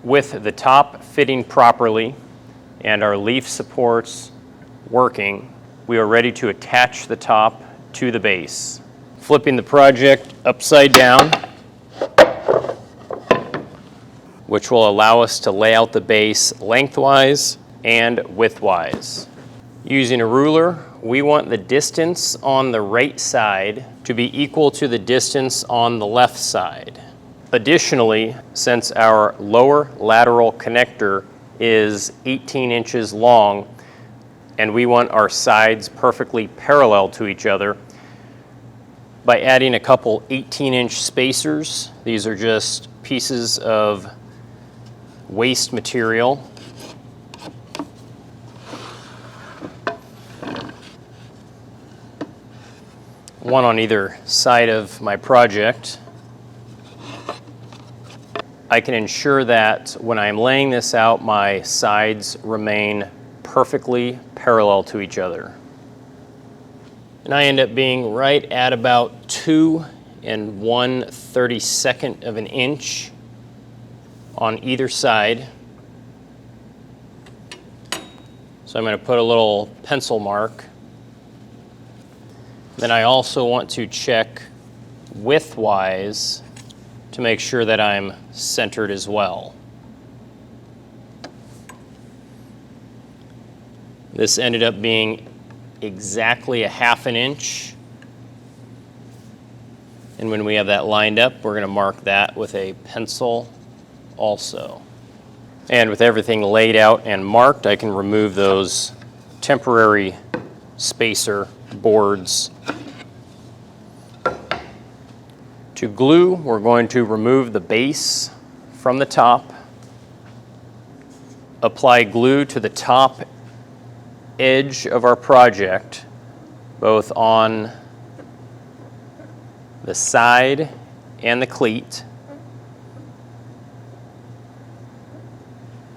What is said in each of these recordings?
With the top fitting properly and our leaf supports working, we are ready to attach the top to the base. Flipping the project upside down, which will allow us to lay out the base lengthwise and widthwise. Using a ruler, we want the distance on the right side to be equal to the distance on the left side. Additionally, since our lower lateral connector is 18 inches long and we want our sides perfectly parallel to each other, by adding a couple 18-inch spacers, these are just pieces of waste material, one on either side of my project, I can ensure that when I'm laying this out, my sides remain perfectly parallel to each other. And I end up being right at about 2 1/32 of an inch on either side. So I'm going to put a little pencil mark. Then I also want to check widthwise to make sure that I'm centered as well. This ended up being exactly a 1/2 inch. And when we have that lined up, we're going to mark that with a pencil also. And with everything laid out and marked, I can remove those temporary spacer boards. To glue, we're going to remove the base from the top, apply glue to the top edge of our project, both on the side and the cleat.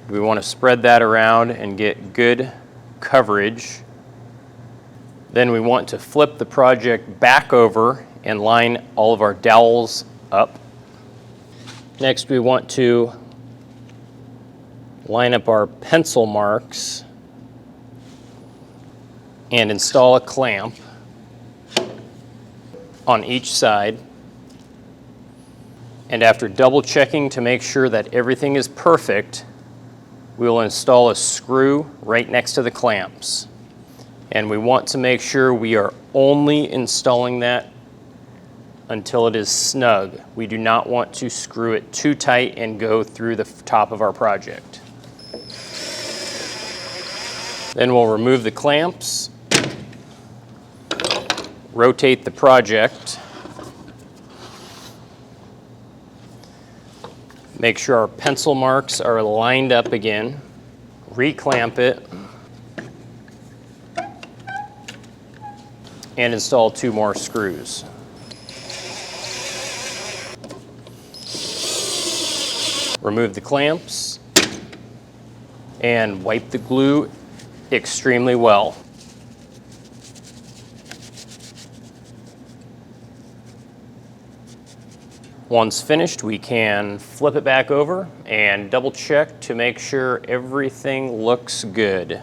We want to spread that around and get good coverage. Then we want to flip the project back over and line all of our dowels up. Next, we want to line up our pencil marks and install a clamp on each side. And after double checking to make sure that everything is perfect, we will install a screw right next to the clamps. And we want to make sure we are only installing that until it is snug. We do not want to screw it too tight and go through the top of our project. Then we'll remove the clamps, rotate the project, make sure our pencil marks are lined up again, reclamp it, and install 2 more screws. Remove the clamps and wipe the glue extremely well. Once finished, we can flip it back over and double check to make sure everything looks good.